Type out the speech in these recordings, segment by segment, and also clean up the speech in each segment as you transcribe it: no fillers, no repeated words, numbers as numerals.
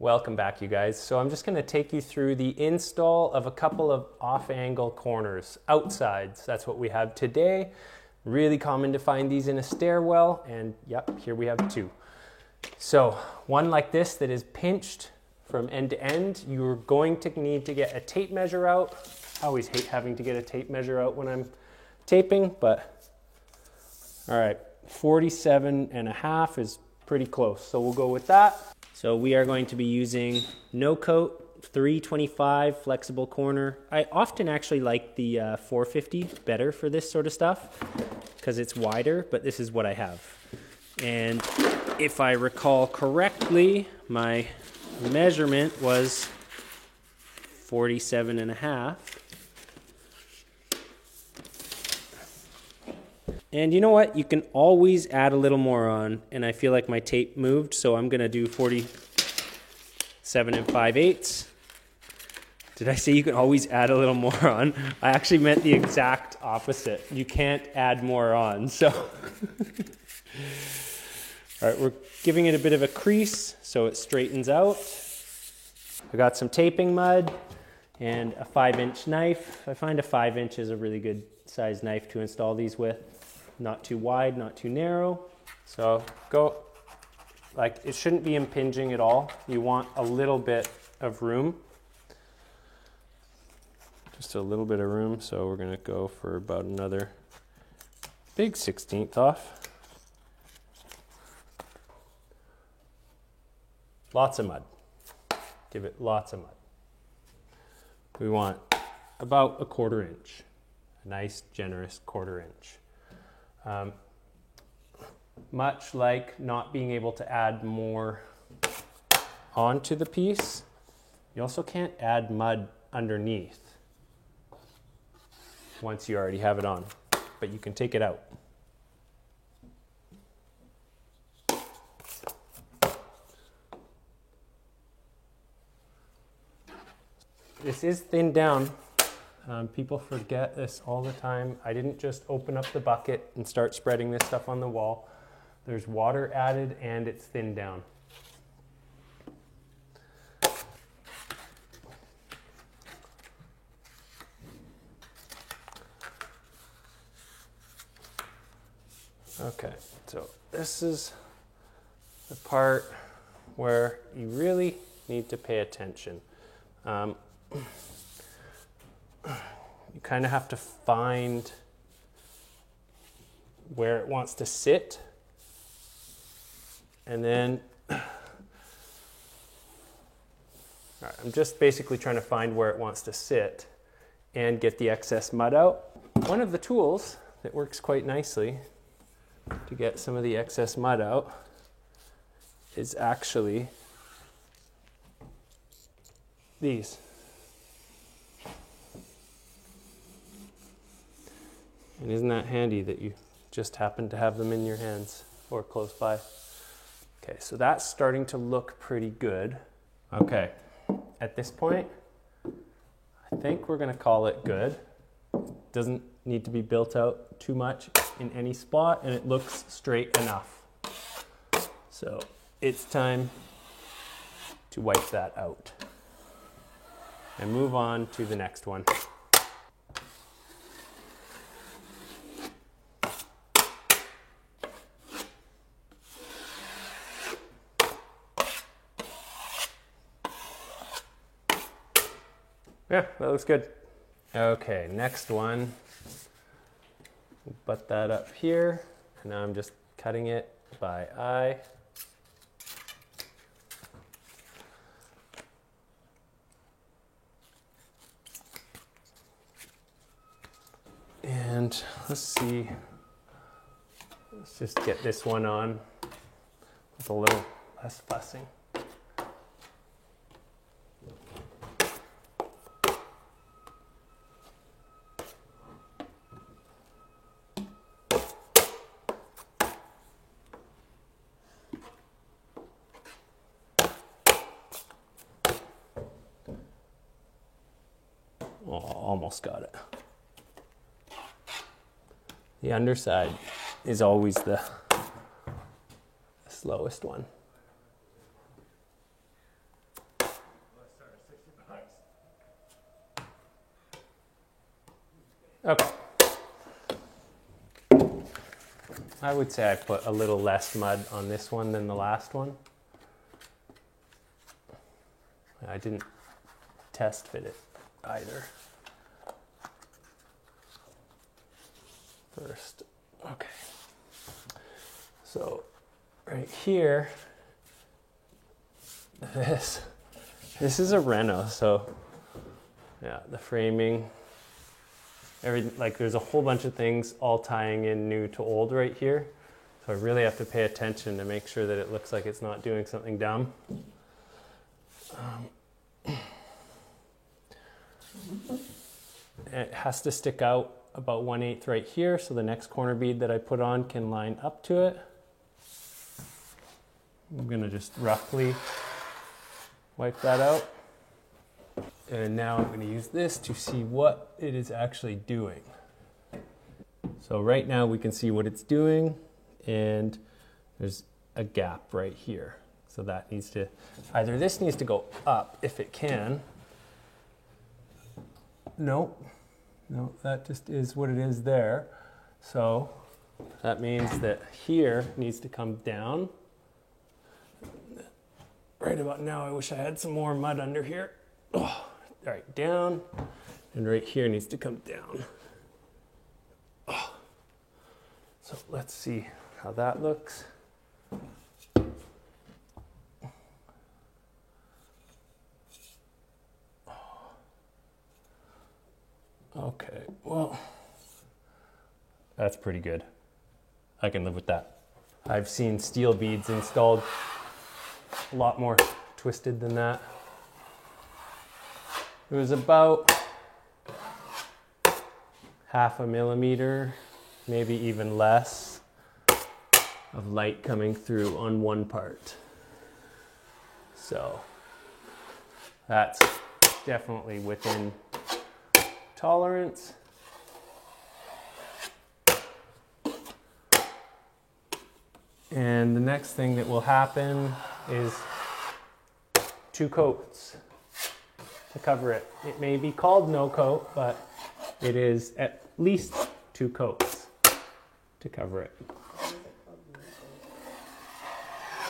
Welcome back, you guys. So I'm just going to take you through the install of a couple of off-angle corners, outsides. That's what we have today. Really common to find these in a stairwell, and yep, here we have two. So one like this that is pinched from end to end, you're going to need to get a tape measure out. I always hate having to get a tape measure out when I'm taping, but all right, 47.5 is pretty close, so we'll go with that. So we are going to be using no coat 325 flexible corner. I often actually like the 450 better for this sort of stuff because it's wider, but this is what I have. And if I recall correctly, my measurement was 47.5. And you know what? You can always add a little more on, and I feel like my tape moved, so I'm gonna do 47 5/8. Did I say you can always add a little more on? I actually meant the exact opposite. You can't add more on, so. All right, we're giving it a bit of a crease so it straightens out. I got some taping mud and a 5-inch knife. I find a 5-inch is a really good size knife to install these with. Not too wide, not too narrow. So go, like, it shouldn't be impinging at all. You want a little bit of room. Just a little bit of room, so we're gonna go for about another big 1/16 off. Lots of mud. Give it lots of mud. We want about a 1/4 inch. A nice, generous 1/4 inch. Much like not being able to add more onto the piece, you also can't add mud underneath once you already have it on, but you can take it out. This is thinned down. People forget this all the time. I didn't just open up the bucket and start spreading this stuff on the wall. There's water added and it's thinned down. Okay, so this is the part where you really need to pay attention. You kind of have to find where it wants to sit, and then all right, I'm just basically trying to find where it wants to sit and get the excess mud out. One of the tools that works quite nicely to get some of the excess mud out is actually these. And isn't that handy that you just happen to have them in your hands or close by? Okay, so that's starting to look pretty good. Okay, at this point, I think we're gonna call it good. Doesn't need to be built out too much in any spot, and it looks straight enough. So it's time to wipe that out and move on to the next one. Yeah, that looks good. Okay, next one. Butt that up here. And now I'm just cutting it by eye. And let's see. Let's just get this one on with a little less fussing. Oh, almost got it. The underside is always the slowest one. Okay. I would say I put a little less mud on this one than the last one. I didn't test fit it either. First, okay. So right here, this is a reno, so yeah, the framing, like there's a whole bunch of things all tying in new to old right here. So I really have to pay attention to make sure that it looks like it's not doing something dumb. It has to stick out about 1/8 right here, so the next corner bead that I put on can line up to it. I'm gonna just roughly wipe that out. And now I'm gonna use this to see what it is actually doing. So right now we can see what it's doing, and there's a gap right here. So that needs to, either this needs to go up if it can. Nope. No, that just is what it is there. So that means that here needs to come down. Right about now, I wish I had some more mud under here. Oh, all right, down. And right here needs to come down. Oh. So let's see how that looks. Okay, well, that's pretty good. I can live with that. I've seen steel beads installed a lot more twisted than that. It was about 1/2 millimeter, maybe even less, of light coming through on one part. So that's definitely within tolerance. And the next thing that will happen is 2 coats to cover it. It may be called no coat, but it is at least 2 coats to cover it.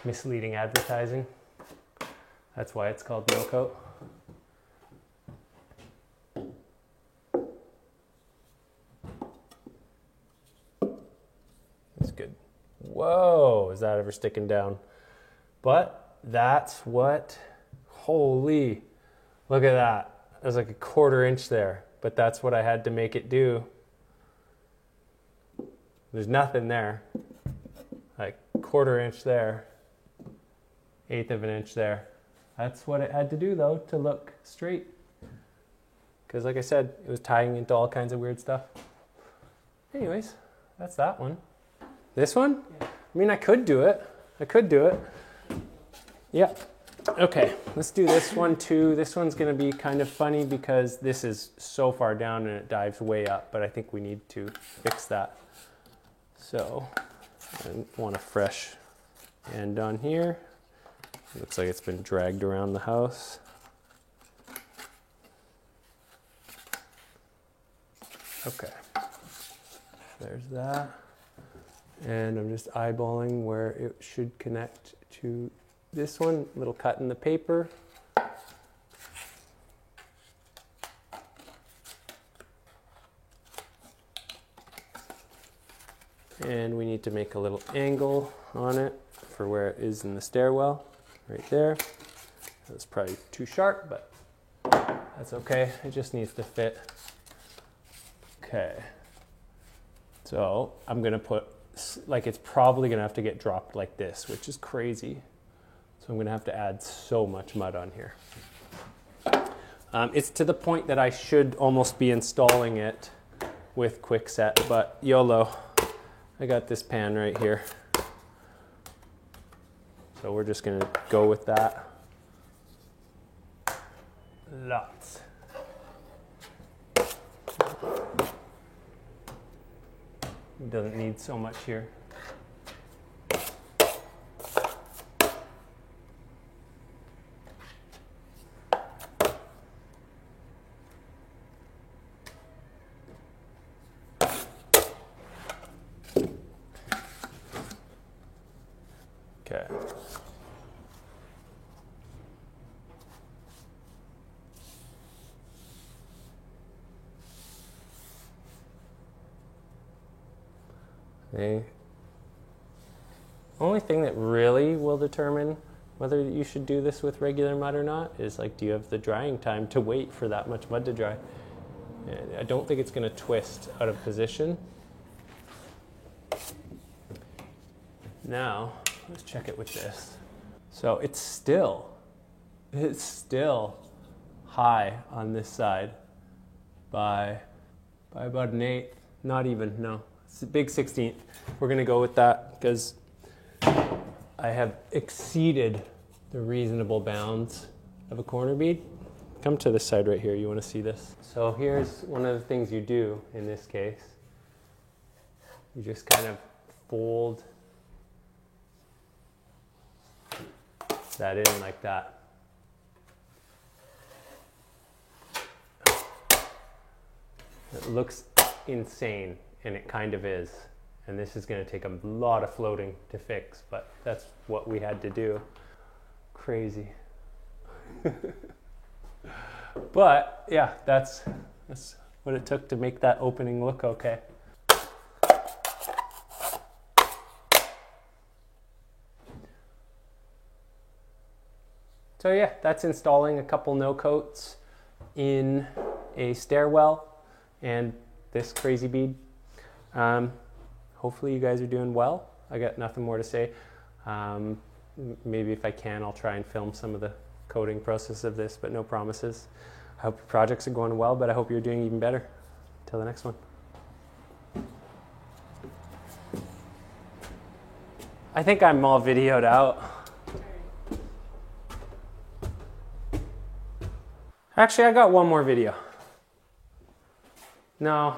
Misleading advertising. That's why it's called no coat. That's good. Whoa, is that ever sticking down? But that's what, holy, look at that. There's like a 1/4 inch there, but that's what I had to make it do. There's nothing there. Like 1/4 inch there, 1/8 of an inch there. That's what it had to do though to look straight. Because like I said, it was tying into all kinds of weird stuff. Anyways, that's that one. This one? Yeah. I mean, I could do it. Yeah. Okay, let's do this one too. This one's gonna be kind of funny because this is so far down and it dives way up, but I think we need to fix that. So I want a fresh end on here. It looks like it's been dragged around the house. Okay, there's that. And I'm just eyeballing where it should connect to this one, little cut in the paper. And we need to make a little angle on it for where it is in the stairwell, right there. That's probably too sharp, but that's okay. It just needs to fit. Okay. So I'm gonna put, like it's probably gonna have to get dropped like this, which is crazy. So I'm gonna have to add so much mud on here. It's to the point that I should almost be installing it with Quickset, but YOLO, I got this pan right here. So we're just gonna go with that. Lots. It doesn't need so much here. The only thing that really will determine whether you should do this with regular mud or not is like, do you have the drying time to wait for that much mud to dry? And I don't think it's going to twist out of position. Now, let's check it with this. So it's still high on this side by about an eighth. Not even, no. It's a big 16th. We're going to go with that because I have exceeded the reasonable bounds of a corner bead. Come to this side right here. You want to see this? So here's one of the things you do in this case. You just kind of fold that in like that. It looks insane, and it kind of is. And this is going to take a lot of floating to fix, but that's what we had to do. Crazy. But yeah, that's what it took to make that opening look okay. So yeah, that's installing a couple no coats in a stairwell and this crazy bead. Hopefully you guys are doing well. I got nothing more to say. Maybe if I can, I'll try and film some of the coating process of this, but no promises. I hope your projects are going well, but I hope you're doing even better. Till the next one. I think I'm all videoed out. Actually, I got one more video. No.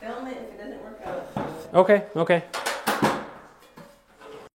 Film it if it doesn't work out. Okay.